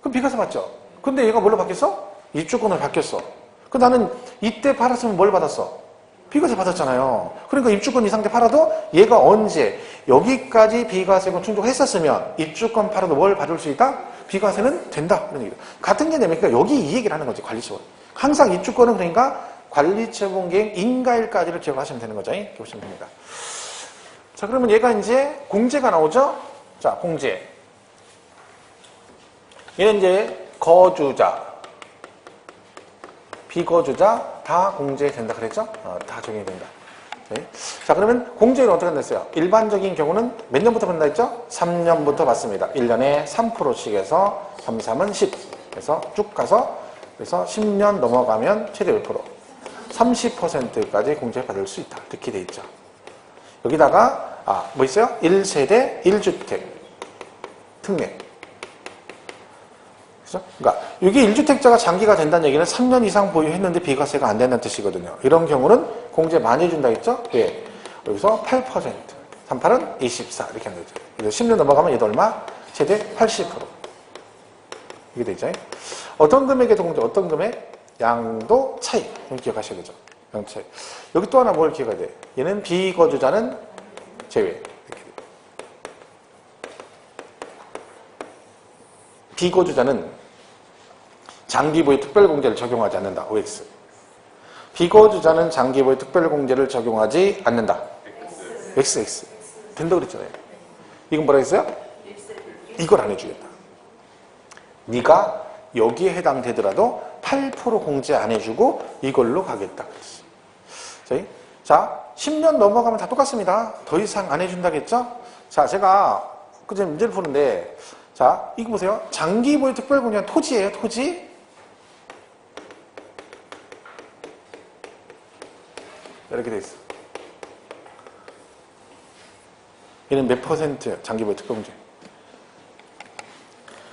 그럼 비과세 받죠? 근데 얘가 뭘로 바뀌었어? 입주권으로 바뀌었어. 그 나는 이때 팔았으면 뭘 받았어? 비과세 받았잖아요. 그러니까 입주권 이상 때 팔아도 얘가 언제 여기까지 비과세권 충족했었으면 입주권 팔아도 뭘 받을 수 있다? 비과세는 된다. 이런 얘기다. 같은 개념이니까 그러니까 여기 이 얘기를 하는 거지. 관리처분. 항상 입주권은 그러니까 관리처분계획 인가일까지를 기억하시면 되는 거죠. 이렇게 보시면 됩니다. 자, 그러면 얘가 이제 공제가 나오죠? 자, 공제. 얘는 이제 거주자, 비거주자 다 공제된다 그랬죠? 다 적용이 된다. 네. 자, 그러면 공제율은 어떻게 됐어요? 일반적인 경우는 몇 년부터 받는다 했죠? 3년부터 받습니다. 1년에 3%씩 해서 3, 3은 10. 그래서 쭉 가서 그래서 10년 넘어가면 최대 몇 프로? 30%까지 공제받을 수 있다. 이렇게 돼 있죠. 여기다가 뭐 있어요? 1세대 1주택 특례. 그렇죠? 그러니까 이게 1주택자가 장기가 된다는 얘기는 3년 이상 보유했는데 비과세가 안 된다는 뜻이거든요. 이런 경우는 공제 많이 준다 했죠? 예. 여기서 8%, 38은 24 이렇게 하는 거죠. 그래서 10년 넘어가면 얘도 얼마? 최대 80%. 이게 되죠. 어떤 금액에도 공제, 어떤 금액? 양도 차익. 이거 기억하셔야 되죠. 양도 차익. 여기 또 하나 뭘 기억해야 돼? 얘는 비거주자는 제외. 이렇게. 비거주자는 장기보유 특별공제를 적용하지 않는다. OX. 비거주자는 장기보유 특별공제를 적용하지 않는다. XX. 된다고 그랬잖아요. 이건 뭐라 했어요? 이걸 안 해주겠다. 네가 여기에 해당되더라도 8% 공제 안 해주고 이걸로 가겠다. 그랬어. 자, 10년 넘어가면 다 똑같습니다. 더 이상 안 해준다겠죠? 자, 제가 그제 문제를 푸는데 자, 이거 보세요. 장기보유 특별공제는 토지예요, 토지. 이렇게 돼 있어. 얘는 몇 퍼센트 장기보유 특별공제?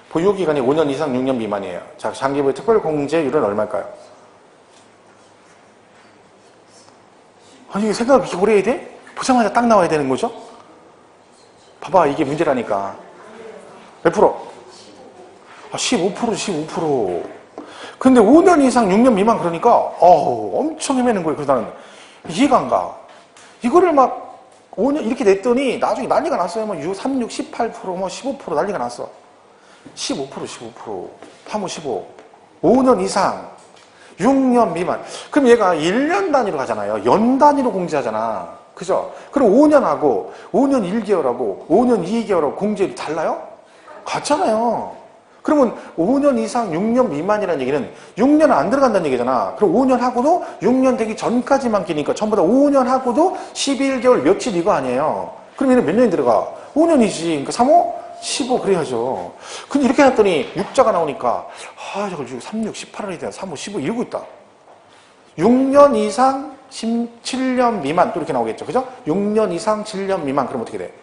보유기간이 5년 이상 6년 미만이에요. 자, 장기보유 특별공제율은 얼마일까요? 아니, 이게 생각을 그렇게 오래 해야 돼? 보자마자 딱 나와야 되는 거죠? 봐봐, 이게 문제라니까. 몇 프로? 15%, 15%. 근데 5년 이상 6년 미만 그러니까, 엄청 헤매는 거예요. 그래서 나는 이해가 안 가. 이거를 막 5년 이렇게 냈더니 나중에 난리가 났어요. 뭐 3, 6, 18%, 뭐 15% 난리가 났어. 15%, 15%, 3, 5, 15. 5년 이상, 6년 미만. 그럼 얘가 1년 단위로 가잖아요. 연 단위로 공제하잖아. 그죠? 그럼 5년하고, 5년 1개월하고, 5년 2개월하고 공제율이 달라요? 같잖아요. 그러면 5년 이상 6년 미만이라는 얘기는 6년 안 들어간다는 얘기잖아. 그럼 5년 하고도 6년 되기 전까지만 끼니까 전부 다 5년 하고도 11개월 며칠 이거 아니에요. 그럼 얘는 몇 년이 들어가? 5년이지. 그러니까 3, 5, 15 그래야죠. 근데 이렇게 해놨더니 6자가 나오니까 저걸 3, 6, 18을 해야 되나 3, 5, 15 이러고 있다. 6년 이상 7년 미만 또 이렇게 나오겠죠. 그죠? 6년 이상 7년 미만 그럼 어떻게 돼?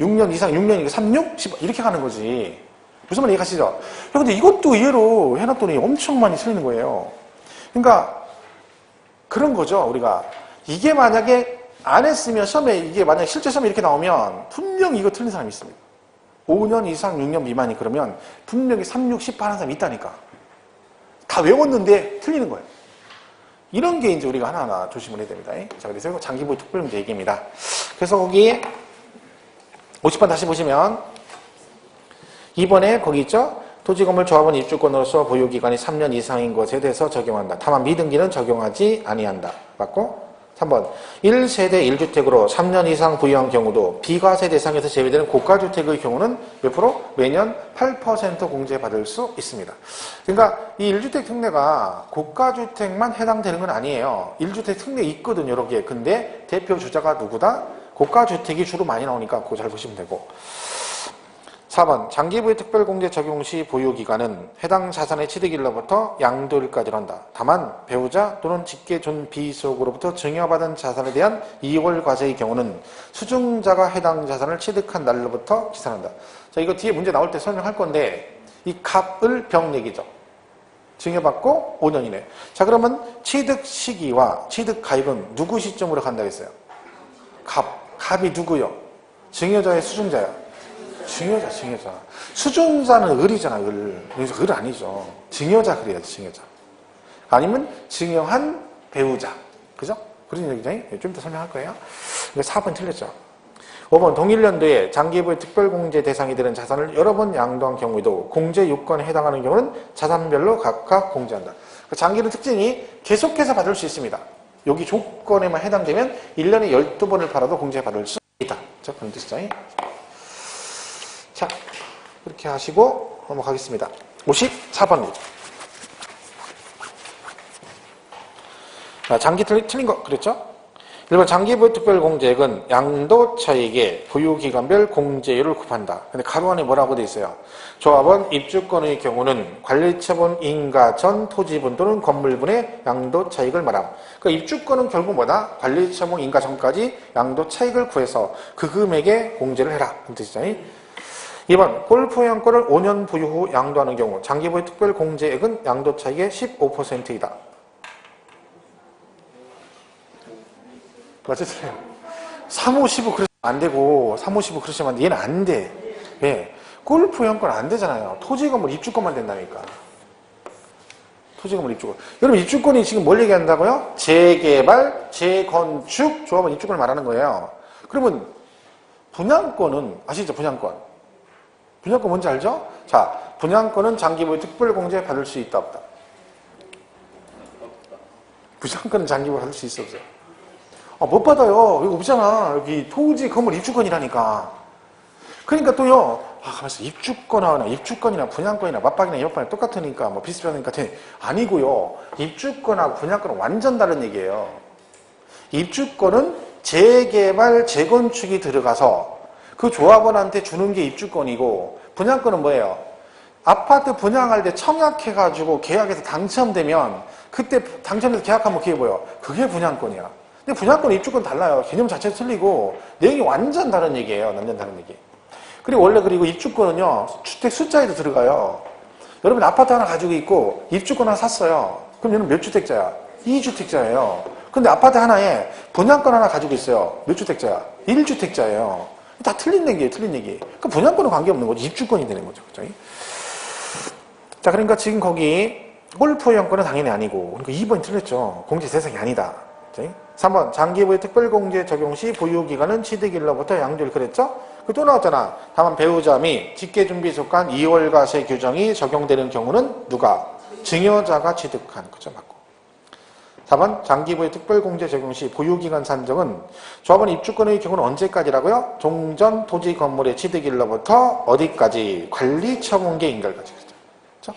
6년 이상 6년이니까 3, 6, 15 이렇게 가는 거지. 무슨 말 이해가시죠? 근데 이것도 의외로 해놨더니 엄청 많이 틀리는 거예요. 그러니까 그런 거죠. 우리가 이게 만약에 안 했으면 시험에 이게 만약에 실제 시험에 이렇게 나오면 분명히 이거 틀린 사람이 있습니다. 5년 이상 6년 미만이 그러면 분명히 3, 6, 18 하는 사람이 있다니까. 다 외웠는데 틀리는 거예요. 이런 게 이제 우리가 하나하나 조심을 해야 됩니다. 자, 그래서 장기보유 특별공제 얘기입니다. 그래서 거기 50번 다시 보시면 2번에 거기 있죠? 토지건물 조합원 입주권으로서 보유기간이 3년 이상인 것에 대해서 적용한다. 다만 미등기는 적용하지 아니한다. 맞고 3번 1세대 1주택으로 3년 이상 부유한 경우도 비과세 대상에서 제외되는 고가주택의 경우는 몇 프로? 매년 8% 공제받을 수 있습니다. 그러니까 이 1주택 특례가 고가주택만 해당되는 건 아니에요. 1주택 특례 있거든요, 여러 개. 근데 대표 주자가 누구다? 고가주택이 주로 많이 나오니까 그거 잘 보시면 되고. 4번 장기부의 특별공제 적용 시 보유기간은 해당 자산의 취득일로부터 양도일까지로 한다. 다만 배우자 또는 직계 존비속으로부터 증여받은 자산에 대한 2월 과세의 경우는 수증자가 해당 자산을 취득한 날로부터 기산한다. 자, 이거 뒤에 문제 나올 때 설명할 건데 이 갑을 병얘기죠. 증여받고 5년 이내. 자, 그러면 취득 시기와 취득 가입은 누구 시점으로 간다 했어요? 갑이 누구요? 증여자의 수증자야. 증여자. 수증자는 을이잖아, 을. 여기서 을 아니죠. 증여자 그래야지, 증여자. 아니면 증여한 배우자. 그죠? 그런 얘기죠. 좀 이따 설명할 거예요. 4번 틀렸죠. 5번 동일 연도에 장기부의 특별공제 대상이 되는 자산을 여러 번 양도한 경우에도 공제 요건에 해당하는 경우는 자산별로 각각 공제한다. 장기는 특징이 계속해서 받을 수 있습니다. 여기 조건에만 해당되면 1년에 12번을 팔아도 공제받을 수 있다. 그런 뜻이죠. 자, 그렇게 하시고 넘어가겠습니다. 54번. 장기 틀린 거 그랬죠? 1번 장기부의 특별공제액은 양도차익에 부유기간별 공제율을 곱한다. 근데 가로 안에 뭐라고 돼 있어요? 조합원 입주권의 경우는 관리처분 인가 전 토지분 또는 건물분의 양도차익을 말함. 그러니까 입주권은 결국 뭐다? 관리처분 인가 전까지 양도차익을 구해서 그 금액에 공제를 해라. 그런 뜻이죠. 2번 골프 양권을 5년 부유 후 양도하는 경우 장기부의 특별공제액은 양도차익의 15%이다. 맞죠? 3, 5, 15 그러시면 안 되고 3, 5, 15 그러시면 안 돼. 얘는 안 돼. 왜? 골프 양권 안 되잖아요. 토지건물 입주권만 된다니까. 토지건물 입주권. 여러분 입주권이 지금 뭘 얘기한다고요? 재개발, 재건축 조합은 입주권을 말하는 거예요. 그러면 분양권은 아시죠? 분양권. 분양권 뭔지 알죠? 자, 분양권은 장기부의 특별공제 받을 수 있다 없다? 분양권은 장기부에 받을 수 있어 없어요? 못 받아요. 이거 없잖아. 여기 토지 건물 입주권이라니까. 그러니까 또요. 가만있어. 입주권이나 분양권이나 맞박이나 이것만 똑같으니까 뭐 비슷하니까 아니고요. 입주권하고 분양권은 완전 다른 얘기예요. 입주권은 재개발, 재건축이 들어가서 그 조합원한테 주는 게 입주권이고 분양권은 뭐예요? 아파트 분양할 때 청약해가지고 계약해서 당첨되면 그때 당첨돼서 계약하면 그게 뭐예요? 그게 분양권이야. 근데 분양권 입주권 달라요. 개념 자체 틀리고 내용이 완전 다른 얘기예요. 완전 다른 얘기. 그리고 원래 그리고 입주권은요. 주택 숫자에도 들어가요. 여러분 아파트 하나 가지고 있고 입주권 하나 샀어요. 그럼 얘는 몇 주택자야? 2주택자예요. 근데 아파트 하나에 분양권 하나 가지고 있어요. 몇 주택자야? 1주택자예요. 다 틀린 얘기예요, 틀린 얘기. 그 분양권은 관계없는 거죠. 입주권이 되는 거죠. 그죠? 자, 그러니까 지금 거기 골프 양권은 당연히 아니고, 그러니까 2번이 틀렸죠. 공제 대상이 아니다. 그죠? 3번, 장기부의 특별공제 적용 시 보유기간은 취득일로부터 양도일 그랬죠? 그 또 나왔잖아. 다만 배우자 및 직계준비 속한 2월 과세 규정이 적용되는 경우는 누가? 증여자가 취득한. 그죠? 맞고. 4번 장기부의 특별공제 적용 시 보유기간 산정은 조합원 입주권의 경우는 언제까지라고요? 종전 토지 건물의 취득일로부터 어디까지? 관리처분계 인가까지. 그렇죠?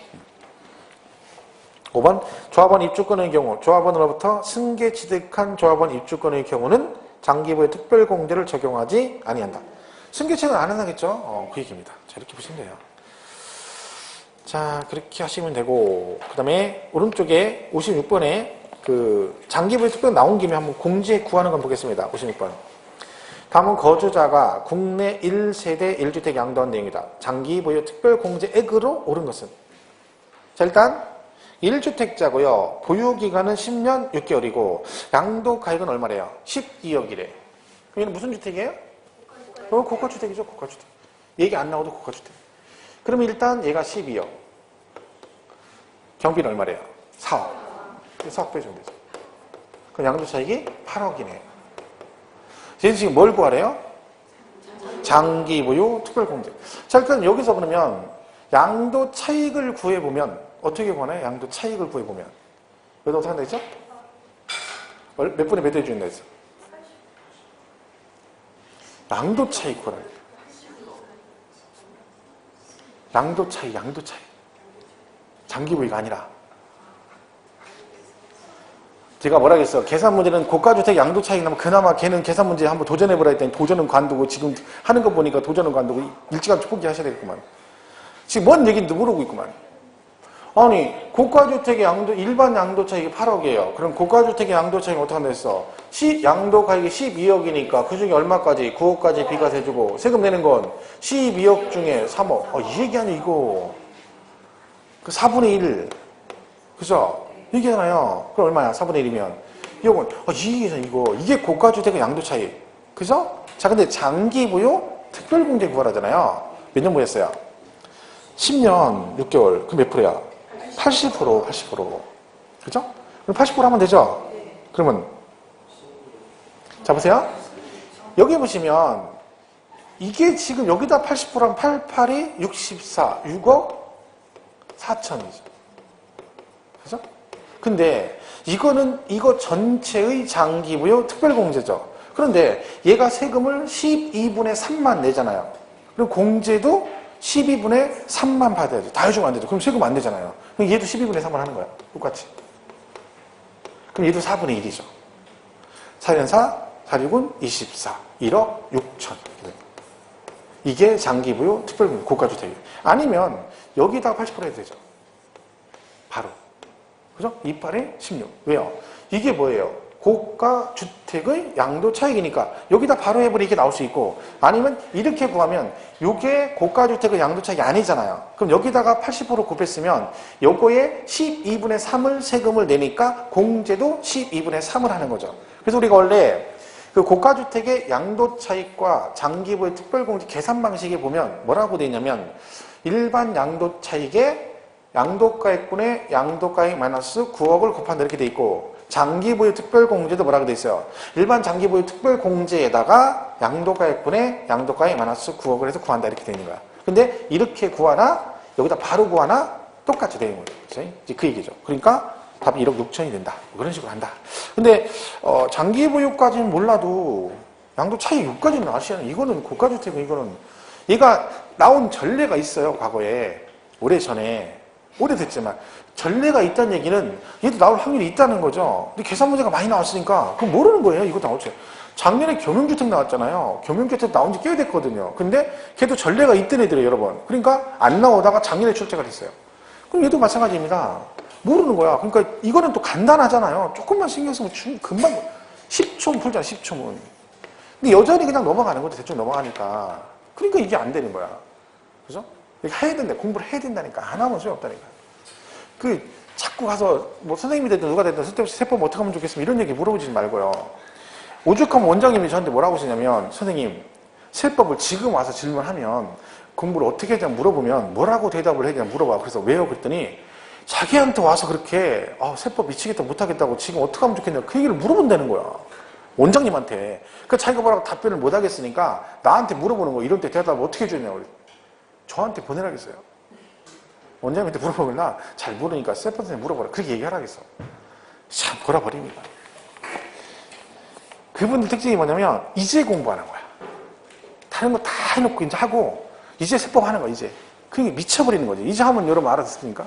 5번 조합원 입주권의 경우 조합원으로부터 승계 취득한 조합원 입주권의 경우는 장기부의 특별공제를 적용하지 아니한다. 승계 취득은 안 한다겠죠? 그 얘기입니다. 자, 이렇게 보시면 돼요. 자, 그렇게 하시면 되고 그 다음에 오른쪽에 56번에 그 장기부의 특별 나온 김에 한번 공제 구하는 건 보겠습니다. 56번. 다음은 거주자가 국내 1세대 1주택 양도한 내용이다. 장기부의 특별공제액으로 오른 것은? 자, 일단 1주택자고요. 보유기간은 10년 6개월이고 양도가액은 얼마래요? 12억이래. 그럼 얘는 무슨 주택이에요? 고가주택이죠. 고가주택. 얘기 안 나와도 고가주택. 그럼 일단 얘가 12억. 경비는 얼마래요? 4억. 4억 빼주면 되죠. 그럼 양도차익이 8억이네요. 얘는 지금 뭘 구하래요? 장기부유 특별공제. 자, 일단 여기서 그러면 양도차익을 구해보면 어떻게 구하나요? 양도차익을 구해보면. 여기다 어떻게 한다 했죠? 몇 분의 몇 해준다 했어? 양도 차이 구하라. 양도 차이. 장기부위가 아니라. 제가 뭐라 그랬어? 계산 문제는 고가주택 양도 차이 나면 그나마 걔는 계산 문제 한번 도전해보라 했더니 도전은 관두고 지금 하는 거 보니까 도전은 관두고 일찌감치 포기하셔야 되겠구만. 지금 뭔 얘기인지 모르고 있구만. 아니 고가주택의 양도 일반 양도 차익이 8억이에요. 그럼 고가주택의 양도 차익이 어떻게 한다 했어? 양도 가액이 12억이니까 그 중에 얼마까지? 9억까지 비과세주고 세금 내는 건 12억 중에 3억. 이 얘기 아니야 이거. 그 4분의 1. 그죠? 얘기잖아요. 그럼 얼마야? 4분의 1이면. 이건 이게 이거. 이게 고가주택의 양도 차익. 그죠? 자 근데 장기부요 특별공제 구하라잖아요. 몇 년 보였어요? 10년 6개월. 그럼 몇 프로야? 80%. 그죠? 그럼 80% 하면 되죠? 그러면 자 보세요. 여기 보시면 이게 지금 여기다 80%하면 88이 64, 6억 4천이죠. 그죠? 근데 이거는 이거 전체의 장기부요 특별공제죠. 그런데 얘가 세금을 12분의 3만 내잖아요. 그리고 공제도 12분의 3만 받아야죠. 다 해주면 안 되죠. 그럼 세금 안 되잖아요. 그럼 얘도 12분의 3을 하는 거야. 똑같이. 그럼 얘도 4분의 1이죠. 4년4, 4, 6은 24. 1억 6천. 이게 장기부요 특별공제 고가주택이에요. 아니면 여기다가 80% 해도 되죠. 바로. 그죠? 28에 16. 왜요? 이게 뭐예요? 고가주택의 양도 차익이니까 여기다 바로 해버리 이게 나올 수 있고 아니면 이렇게 구하면 이게 고가주택의 양도 차익이 아니잖아요. 그럼 여기다가 80% 곱했으면 요거에 12분의 3을 세금을 내니까 공제도 12분의 3을 하는 거죠. 그래서 우리가 원래 그 고가주택의 양도 차익과 장기부의 특별공제 계산 방식에 보면 뭐라고 되어 있냐면 일반 양도 차익에 양도가액분의 양도가액 마이너스 9억을 곱한다 이렇게 돼 있고 장기부의 특별공제도 뭐라고 돼 있어요? 일반 장기부의 특별공제에다가 양도가액분의 양도가액 마이너스 9억을 해서 구한다 이렇게 돼 있는 거야. 근데 이렇게 구하나 여기다 바로 구하나 똑같이 되는 거죠. 그치? 이제 그 얘기죠. 그러니까 답이 1억 6천이 된다. 그런 식으로 한다. 근데 장기부유까지는 몰라도 양도 차익 6까지는 아시잖아요. 이거는 고가주택은 이거는 얘가 나온 전례가 있어요. 과거에 오래전에 오래됐지만 전례가 있다는 얘기는 얘도 나올 확률이 있다는 거죠. 근데 계산 문제가 많이 나왔으니까 그럼 모르는 거예요. 이거 나올지. 작년에 겸용주택 나왔잖아요. 겸용주택 나온 지 꽤 됐거든요. 근데 걔도 전례가 있던 애들이에요, 여러 번. 그러니까 안 나오다가 작년에 출제가 됐어요. 그럼 얘도 마찬가지입니다. 모르는 거야. 그러니까 이거는 또 간단하잖아요. 조금만 신경 쓰면 금방 10초 풀잖아, 10초면. 근데 여전히 그냥 넘어가는 거죠. 대충 넘어가니까. 그러니까 이게 안 되는 거야. 그죠? 해야 된다. 공부를 해야 된다니까. 안 하면 소용없다니까. 자꾸 가서, 선생님이 됐든 누가 됐든 쓸데없이 세법 어떻게 하면 좋겠으면 이런 얘기 물어보지 말고요. 오죽하면 원장님이 저한테 뭐라고 하시냐면, 선생님, 세법을 지금 와서 질문하면 공부를 어떻게 해야 되냐 물어보면 뭐라고 대답을 해야 되냐 물어봐. 그래서 왜요? 그랬더니 자기한테 와서 그렇게, 세법 미치겠다 못하겠다고 지금 어떻게 하면 좋겠냐 그 얘기를 물어본다는 거야. 원장님한테. 그러니까 자기가 뭐라고 답변을 못하겠으니까 나한테 물어보는 거 이럴 때 대답을 어떻게 해주냐고. 저한테 보내라겠어요. 원장님한테 물어보면 나 잘 모르니까 세법 선생님 물어보라. 그렇게 얘기하라겠어. 참 돌아버립니다. 그분들 특징이 뭐냐면 이제 공부하는 거야. 다른 거 다 해놓고 이제 하고 이제 세법 하는 거야 이제. 그게 미쳐버리는 거지. 이제 하면 여러분 알아듣습니까?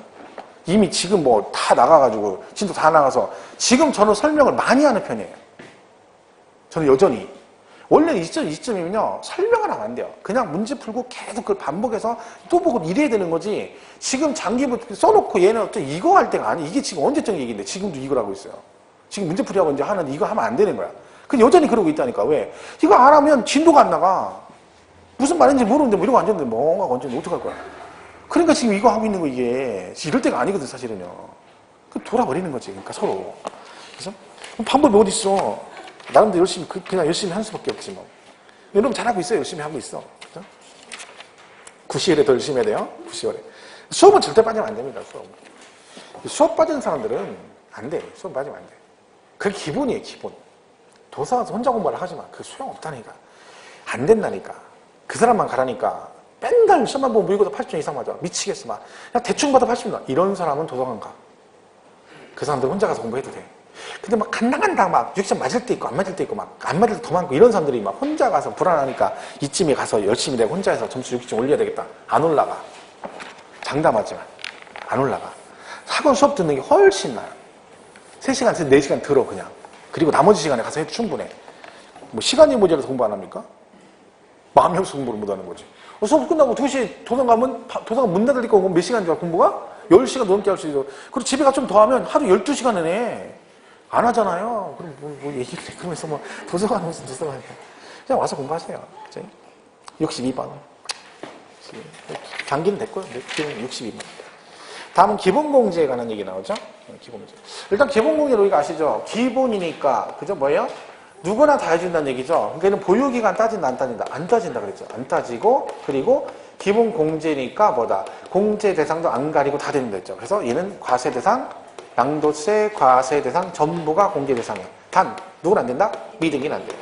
이미 지금 뭐 다 나가가지고 진도 다 나가서 지금 저는 설명을 많이 하는 편이에요. 저는 여전히. 원래 이쯤이면요 설명을 하면 안 돼요. 그냥 문제 풀고 계속 그걸 반복해서 또 보고 이래야 되는 거지. 지금 장기부 써놓고 얘는 또 이거 할 때가 아니. 이게 지금 언제적 얘기인데 지금도 이걸 하고 있어요. 지금 문제 풀이하고 이제 하는 이거 하면 안 되는 거야. 근데 여전히 그러고 있다니까. 왜? 이거 안 하면 진도가 안 나가. 무슨 말인지 모르는데 뭐 이러고 앉았는데 뭔가 언제인데 어떡할 거야. 그러니까 지금 이거 하고 있는 거 이게 이럴 때가 아니거든 사실은요. 돌아버리는 거지. 그러니까 서로. 그래서 방법이 어디 있어. 나름대로 열심히 그냥 열심히 할 수밖에 없지 뭐. 여러분 잘하고 있어요. 열심히 하고 있어. 그죠? 9시월에 더 열심히 해야 돼요. 9시월에. 수업은 절대 빠지면 안 됩니다. 수업 빠지는 사람들은 안 돼. 수업 빠지면 안 돼. 그게 기본이에요. 기본. 도서 가서 혼자 공부를 하지 마. 그게 소용없다니까. 안 된다니까. 그 사람만 가라니까. 맨날 시험만 보면 모의고사 80점 이상 맞아. 미치겠어. 막. 그냥 대충 받아 80점. 이런 사람은 도서관 가. 그 사람들 혼자 가서 공부해도 돼. 근데 막 간당간당 막 유치원 맞을 때 있고 안 맞을 때 있고 막 안 맞을 때 더 많고 이런 사람들이 막 혼자 가서 불안하니까 이쯤에 가서 열심히 내가 혼자 해서 점수 유치원 올려야 되겠다. 안 올라가. 장담하지만 안 올라가. 학원 수업 듣는 게 훨씬 나아요. 3시간, 4시간 들어 그냥. 그리고 나머지 시간에 가서 해도 충분해. 뭐 시간이 모자라서 공부 안 합니까? 마음이 없어 공부를 못 하는 거지. 수업 끝나고 2시 도서관 가면 도서관 문 닫을 거고 몇 시간 줄 공부가? 10시간 넘게 할 수 있어. 그리고 집에 가 좀 더 하면 하루 12시간은 해. 안 하잖아요. 그럼 뭐 얘기를 해. 그러면서 뭐 도서관 무슨 도서관 해. 그냥 와서 공부하세요. 62번. 단기는 됐고요. 지금 62번. 다음은 기본공제에 관한 얘기 나오죠. 기본공제. 일단 기본공제 로이가 아시죠? 기본이니까 그죠? 뭐예요? 누구나 다 해준다는 얘기죠. 그러니까 보유기간 따진다 안 따진다? 안 따진다 그랬죠. 안 따지고 그리고 기본공제니까 뭐다? 공제 대상도 안 가리고 다 된다 했죠. 그래서 얘는 과세 대상, 양도세, 과세 대상 전부가 공제 대상이야. 단 누구는 안 된다? 미등기는 안 돼요.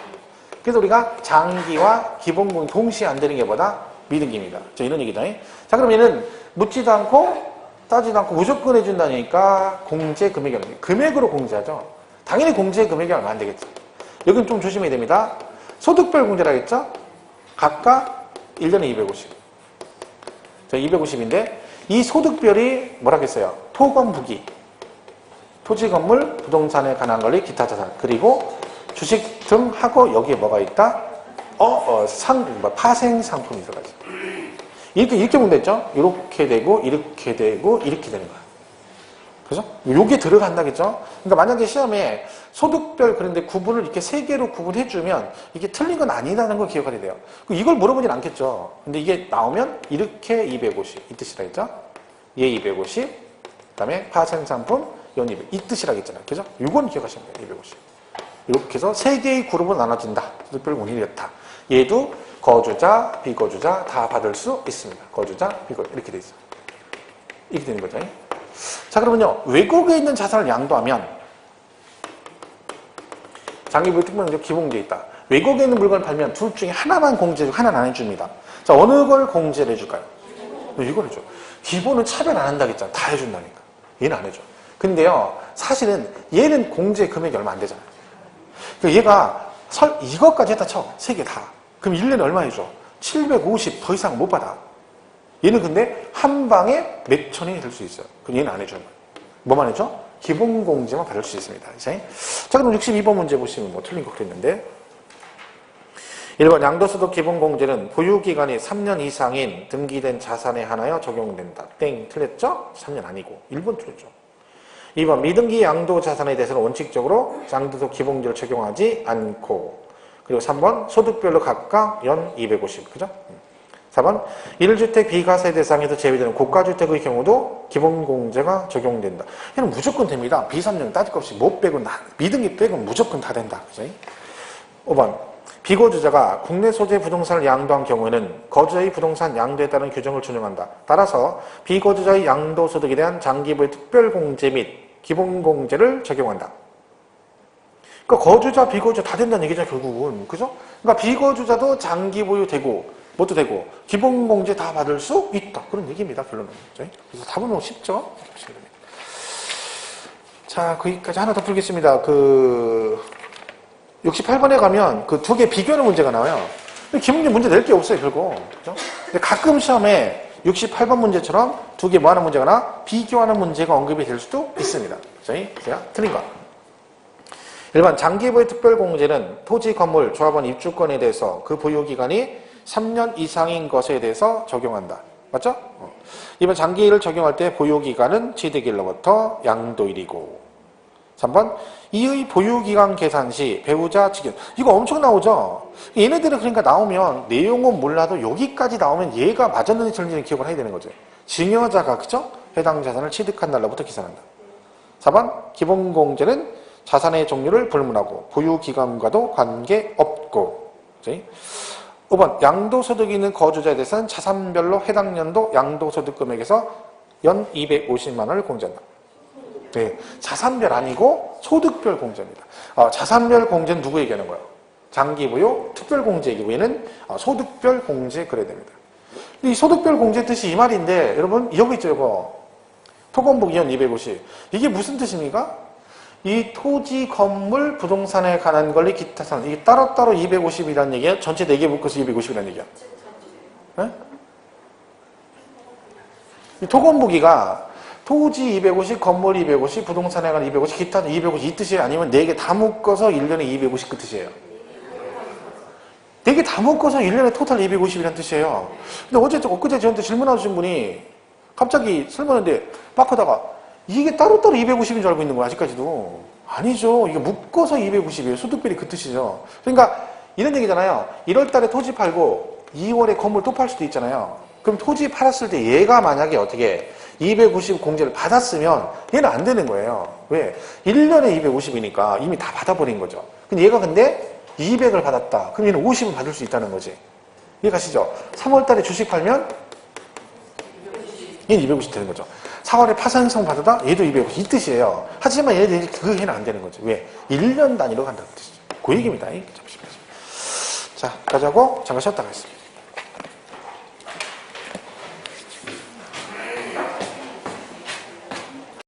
그래서 우리가 장기와 기본공제 동시에 안 되는 게 뭐다? 미등기입니다. 자, 이런 얘기죠. 자, 그럼 얘는 묻지도 않고 따지도 않고 무조건 해준다니까 공제 금액이 얼마? 금액으로 공제하죠. 당연히 공제 금액이 얼마 안 되겠죠. 여기는 좀 조심해야 됩니다. 소득별 공제라 했죠? 각각 1년에 250. 자, 250인데 이 소득별이 뭐라겠어요? 토건 부기, 토지 건물, 부동산에 관한 권리, 기타 자산, 그리고 주식 등 하고 여기에 뭐가 있다? 파생 상품이 들어가죠. 이렇게 보면 됐죠? 이렇게 되고, 이렇게 되고, 이렇게 되는 거야. 그죠? 요게 들어간다겠죠? 그러니까 만약에 시험에 소득별 그런데 구분을 이렇게 3개로 구분해주면 이게 틀린 건 아니라는 걸 기억하셔야 돼요. 이걸 물어보진 않겠죠? 근데 이게 나오면 이렇게 250. 이 뜻이라 했죠? 얘 250. 그 다음에 파생 상품, 연 200. 이 뜻이라 했잖아요. 그죠? 이건 기억하시면 돼요. 250. 이렇게 해서 3개의 그룹으로 나눠진다. 소득별 공인이 이렇다. 얘도 거주자, 비거주자 다 받을 수 있습니다. 거주자, 비거주자 이렇게 돼 있어요. 이렇게 되는 거죠. 자, 그러면요. 외국에 있는 자산을 양도하면 장기부의 특별공제 기본공제 있다. 외국에 있는 물건을 팔면 둘 중에 하나만 공제해주고 하나는 안 해줍니다. 자, 어느 걸 공제를 해줄까요? 이걸 해줘. 기본은 차별 안 한다 했잖아. 다 해준다니까. 얘는 안 해줘. 근데요. 사실은 얘는 공제 금액이 얼마 안 되잖아요. 그러니까 얘가 이것까지 했다 쳐. 3개 다. 그럼 1년에 얼마 해줘? 750 더 이상 못 받아. 얘는 근데 한 방에 몇 천이 될 수 있어요. 그럼 얘는 안 해줘요. 뭐만 해줘? 기본 공제만 받을 수 있습니다. 이제. 자, 그럼 62번 문제 보시면 뭐 틀린 거 그랬는데 1번 양도소득 기본공제는 보유기간이 3년 이상인 등기된 자산에 한하여 적용된다. 땡. 틀렸죠? 3년 아니고 1번 틀렸죠. 2번 미등기 양도 자산에 대해서는 원칙적으로 양도소득 기본공제를 적용하지 않고 그리고 3번 소득별로 각각 연 250. 그죠? 4번 1주택 비과세 대상에서 제외되는 고가주택의 경우도 기본공제가 적용된다. 얘는 무조건 됩니다. B3년 따질 것 없이 못 빼고 미등기 빼고 무조건 다 된다. 그죠? 5번 비거주자가 국내 소재 부동산을 양도한 경우에는 거주자의 부동산 양도에 따른 규정을 준용한다. 따라서 비거주자의 양도소득에 대한 장기부의 특별공제 및 기본공제를 적용한다. 그러니까 거주자, 비거주자 다 된다는 얘기죠, 결국은. 그죠? 그러니까 비거주자도 장기 보유되고, 뭣도 되고, 기본공제 다 받을 수 있다. 그런 얘기입니다, 결론은. 그래서 답은 너무 쉽죠? 자, 거기까지 하나 더 풀겠습니다. 68번에 가면 그 2개 비교하는 문제가 나와요. 기본적인 문제 낼 게 없어요, 결국. 그죠? 근데 가끔 시험에 68번 문제처럼 2개 뭐 하는 문제가 나? 비교하는 문제가 언급이 될 수도 있습니다. 제가 틀린 거. 1번 장기부의 특별공제는 토지, 건물, 조합원 입주권에 대해서 그 보유기간이 3년 이상인 것에 대해서 적용한다. 맞죠? 2번 장기를 적용할 때 보유기간은 취득일로부터 양도일이고 3번 이의 보유기간 계산 시 배우자 직연 이거 엄청 나오죠? 얘네들은 그러니까 나오면 내용은 몰라도 여기까지 나오면 얘가 맞았는지 틀린지 기억을 해야 되는 거죠. 증여자가 그죠? 해당 자산을 취득한 날로부터 계산한다. 4번 기본공제는 자산의 종류를 불문하고 보유기간과도 관계없고 5번 양도소득이 있는 거주자에 대해서는 자산별로 해당 연도 양도소득 금액에서 연 250만 원을 공제한다. 네, 자산별 아니고 소득별 공제입니다. 자산별 공제는 누구 얘기하는 거예요? 장기부요 특별공제 얘기고 얘는 소득별 공제 그래야 됩니다. 이 소득별 공제 뜻이 이 말인데 여러분 여기 있죠 이거 토건북 연 250 이게 무슨 뜻입니까? 이 토지, 건물, 부동산에 관한 권리, 기타 산 이게 따로따로 250이라는 얘기야? 전체 4개 묶어서 250이라는 얘기야? 네? 이 토건부기가 토지 250, 건물 250, 부동산에 관한 250, 기타 250 이 뜻이에요? 아니면 4개 다 묶어서 1년에 250 그 뜻이에요? 4개 다 묶어서 1년에 토탈 250이라는 뜻이에요. 근데 어제 엊그제 저한테 질문하신 분이 갑자기 설명하는데 바꾸다가 이게 따로따로 250인 줄 알고 있는 거야, 아직까지도. 아니죠. 이게 묶어서 250이에요. 소득비리 그 뜻이죠. 그러니까 이런 얘기잖아요. 1월 달에 토지 팔고 2월에 건물 또 팔 수도 있잖아요. 그럼 토지 팔았을 때 얘가 만약에 어떻게 250 공제를 받았으면 얘는 안 되는 거예요. 왜? 1년에 250이니까 이미 다 받아버린 거죠. 근데 얘가 근데 200을 받았다. 그럼 얘는 50을 받을 수 있다는 거지. 이해가시죠? 3월 달에 주식 팔면 얘는 250 되는 거죠. 4월에 파산성 받았다? 얘도 250. 이 뜻이에요. 하지만 얘는 그 해는 안 되는 거죠. 왜? 1년 단위로 간다는 뜻이죠. 그 얘기입니다. 잠시. 자, 가자고 잠깐 쉬었다 가겠습니다.